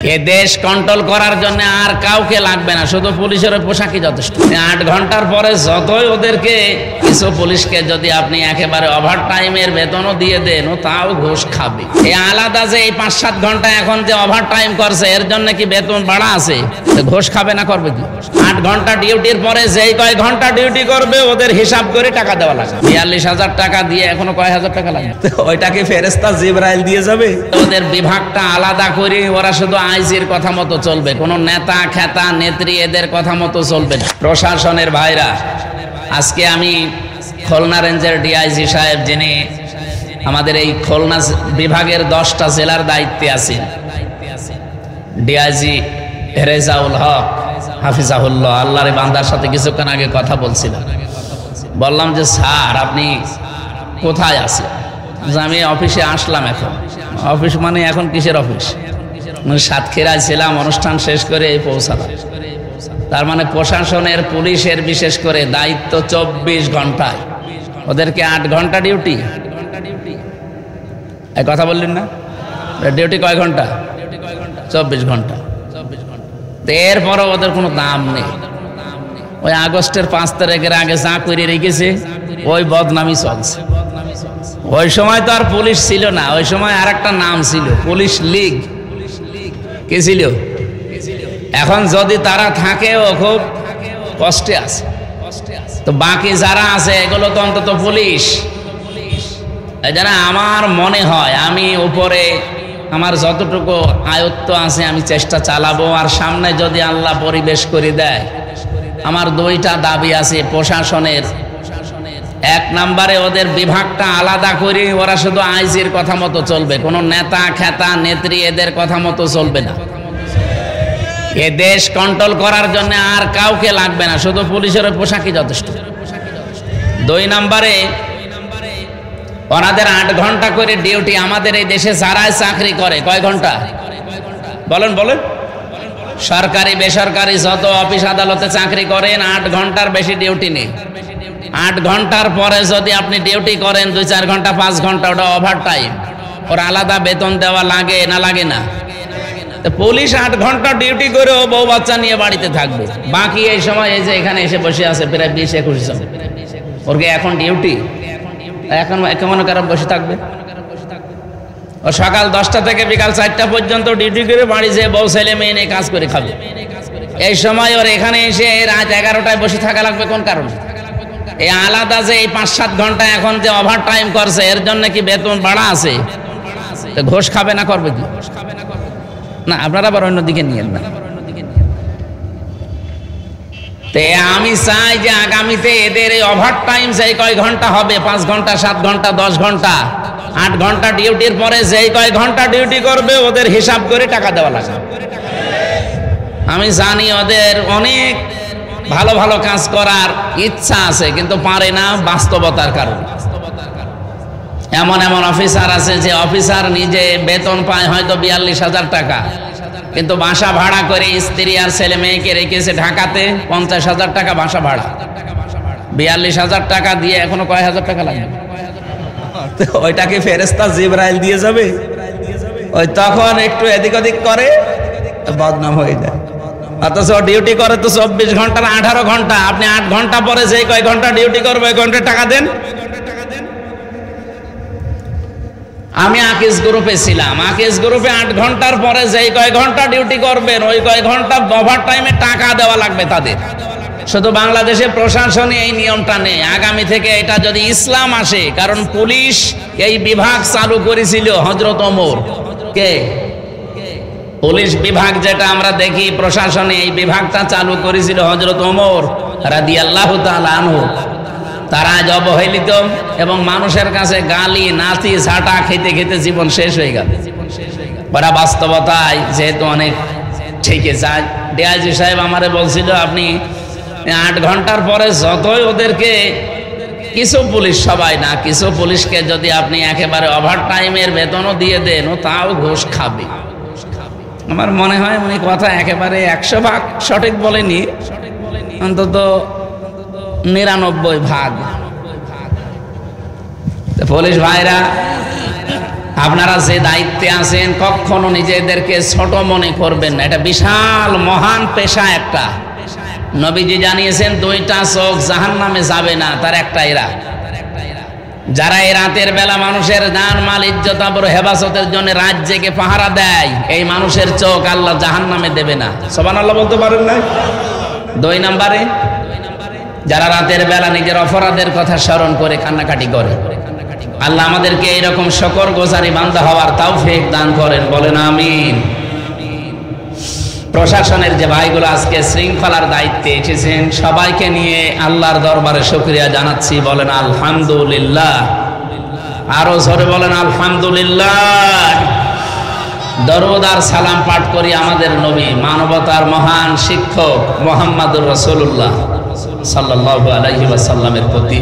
এ দেশ কন্ট্রোল করার জন্য আর কাউকে লাগবে না, শুধু পুলিশের পোশাকই যথেষ্ট। 8 ঘন্টার পরে যতই ওদেরকে কিছু পুলিশকে যদি আপনি একেবারে ওভার টাইমের বেতনও দিয়ে দেন, ও তাও ঘুষ খাবে। এই আলাদা যে এই 5-7 ঘন্টা এখন যে ওভার টাইম করছে, এর জন্য কি বেতন বাড়া আছে? ঘুষ খাবে না, করবে কি? 8 ঘন্টা ডিউটির পরে যেই কয় ঘন্টা ডিউটি করবে ওদের হিসাব করে টাকা দেওয়া লাগে। 42,000 টাকা দিয়ে এখনো কয় হাজার টাকা লাগে, ওইটাকে ফেরেশতা জিবরাইল দিয়ে যাবে। ওদের বিভাগটা আলাদা করে ওরা শুধু আইজির কথা মতো চলবে, কোন নেতা খেতা নেত্রী এদের কথা মতো চলবে না। প্রশাসনের ভাইরা, আজকে আমি খুলনা রেঞ্জের ডিআইজি সাহেব, যিনি আমাদের এই খুলনা বিভাগের 10টা জেলার দায়িত্বে আছেন, ডিআইজি রেজাউল হক হাফিজাহুল্লাহ, আল্লাহর বান্দার সাথে কিছুক্ষণ আগে কথা বলছিলাম। বললাম যে স্যার আপনি কোথায় আছেন? আমি অফিসে আসলাম। এখন অফিস মানে এখন কিসের অফিস? সাতক্ষীরায় ছিলাম, অনুষ্ঠান শেষ করে এই পৌঁছালাম। তার মানে প্রশাসনের পুলিশের বিশেষ করে দায়িত্ব 24 ঘন্টায়, ওদেরকে 8 ঘন্টা ডিউটি। এই কথা বললেন না, ডিউটি কয় ঘন্টা? 24 ঘন্টা। এরপরও ওদের কোনো দাম নেই। ওই আগস্টের 5 তারিখের আগে যা করে রেখেছে ওই বদনামি চলছে। ওই সময় তো আর পুলিশ ছিল না, ওই সময় আর একটা নাম ছিল, পুলিশ লীগ। কি ছিল? এখন যদি তারা থাকেও খুব কষ্টে আছে। তো বাকি যারা আছে এগুলো তো অন্তত পুলিশ। এই জন্য আমার মনে হয় আমি উপরে আমার যতটুকু আয়ত্ত আছে আমি চেষ্টা চালাবো। আর সামনে যদি আল্লাহ পরিবেশ করে দেয়, আমার 2টা দাবি আছে প্রশাসনের। 1 নম্বরে ওদের বিভাগটা আলাদা করে ওরা শুধু আইজির কথা মতো চলবে, কোন নেতা খেতা নেত্রী এদের কথা মতো চলবে না। এ দেশ কন্ট্রোল করার জন্য আর কাউকে লাগবে না, শুধু পুলিশের পোশাকই যথেষ্ট। 2 নম্বরে ওনাদের 8 ঘন্টা করে ডিউটি। আমাদের এই দেশে যারাই চাকরি করে কয় ঘন্টা বলেন? সরকারি বেসরকারি যত অফিস আদালতে চাকরি করেন 8 ঘন্টার বেশি ডিউটি নেই। 8 ঘন্টার পরে যদি আপনি ডিউটি করেন 2-4 ঘন্টা 5 ঘন্টা, ওটা ওভার টাইম। ওর আলাদা বেতন দেওয়া লাগে না? লাগে না? পুলিশ 8 ঘন্টা ডিউটি করেও বউ বাচ্চা নিয়ে বাড়িতে থাকবে। বাকি এই সময় এই যে এখানে এসে বসে আছে প্রায় 20-21 জন, ওর কি এখন ডিউটি? এখন কেমন কারণ বসে থাকবে? ও সকাল 10টা থেকে বিকাল 4টা পর্যন্ত ডিউটি করে বাড়ি যেয়ে বউ ছেলে মেয়ে নিয়ে কাজ করে খাবে। এই সময় ওর এখানে এসে রাত 11টায় বসে থাকা লাগবে কোন কারণে? এই আলাদা যে এই 5-7 ঘন্টা এখন যে ওভার টাইম করছে, এর জন্য কি বেতন বাড়া আছে? তো ঘুষ খাবে না, করবে কি? না, আপনারা আবার অন্যদিকে নিয়েন না। আমি চাই যে আগামীতে এদের এই ওভার টাইম যেই কয় ঘন্টা হবে, 5 ঘন্টা 7 ঘন্টা 10 ঘন্টা 8 ঘন্টা ডিউটির পরে যেই কয় ঘন্টা ডিউটি করবে ওদের হিসাব করে টাকা দেওয়া লাগে। আমি জানি ওদের অনেক ভালো ভালো কাজ করার ইচ্ছা আছে, কিন্তু পারে না বাস্তবতার কারণে। এমন অফিসার আছে যে অফিসার নিজে বেতন পায় হয়তো 42,000 টাকা, কিন্তু বাসা ভাড়া করে স্ত্রী আর ছেলে মেয়েকে রেখেছে ঢাকাতে 50,000 টাকা বাসা ভাড়া। 42,000 টাকা দিয়ে এখনো কয় হাজার টাকা লাগে। ওইটাকে ফেরেশতা জিবরাইল দিয়ে যাবে। ওই তখন একটু এদিক ওদিক করে বদনাম হয়ে যায়। অথচ ডিউটি করে তো 24 ঘন্টার 18 ঘন্টা। আপনি 8 ঘন্টা পরে যে কয় ঘন্টা ডিউটি করবে ওই ঘন্টা টাকা দেন। আমি আকিজ গ্রুপে ছিলাম, আকিজ গ্রুপে 8 ঘন্টার পরে যেই কয় ঘন্টা ডিউটি করবেন ওই কয় ঘন্টা ওভার টাইমে টাকা দেওয়া লাগবে তাদের। শুধু বাংলাদেশের প্রশাসনে এই নিয়মটা নেই, আগামী থেকে এটা যদি ইসলাম আসে। কারণ পুলিশ এই বিভাগ চালু করেছিল হযরত ওমর। কে? পুলিশ বিভাগ যেটা আমরা দেখি প্রশাসনে, এই বিভাগটা চালু করেছিল হযরত ওমর রাদিয়াল্লাহু তাআলা আনহু। তারা আজ অবহেলিত এবং মানুষের কাছে গালি নাতি ঝাঁটা খেতে খেতে জীবন শেষ হয়ে গেল। ওরা বাস্তবতায় যেহেতু অনেক থেকে যায়। ডিআইজি সাহেব আমারে বলছিল আপনি 8 ঘন্টার পরে যতই ওদেরকে কিছু পুলিশ, সবাই না, কিছু পুলিশকে যদি আপনি একেবারে ওভার টাইমের বেতনও দিয়ে দেন, ও তাও ঘুষ খাবে। আমার মনে হয় উনি কথা একেবারে 100% সঠিক বলেনি, অন্তত 99 ভাগ। পুলিশ ভাইরা আপনারা যে দায়িত্বে আছেন কখনো নিজেদেরকে ছোট মনে করবেন না, এটা বিশাল মহান পেশা একটা। নবীজি জানিয়েছেন দুইটা চোখ জাহান্নামে যাবে না, তার একটা এরা যারা এই রাতের বেলা মানুষের জান মাল ইজ্জত আবরু হেফাজতের জন্য রাত জেগে পাহারা দেয়, এই মানুষের চোখ আল্লাহ জাহান্নামে দেবে না। সুবহানাল্লাহ বলতে পারেন না? 2 নম্বরে যারা রাতের বেলা নিজের অপরাধের কথা স্মরণ করে কান্নাকাটি করে। আল্লাহ আমাদেরকে এইরকম শুকরগুজারি বান্দা হওয়ার তৌফিক দান করেন, বলেন আমিন। প্রশাসনের যে ভাইগুলো আজকে শৃঙ্খলার দায়িত্বে এসেছেন, সবাইকে নিয়ে আল্লাহর দরবারে শুকরিয়া জানাচ্ছি, বলেন আলহামদুলিল্লাহ। আরো জোরে বলেন আলহামদুলিল্লাহ। দরুদ আর সালাম পাঠ করি আমাদের নবী, মানবতার মহান শিক্ষক মুহাম্মদুর রাসূলুল্লাহ সাল্লাল্লাহু আলাইহি ওয়াসাল্লামের প্রতি।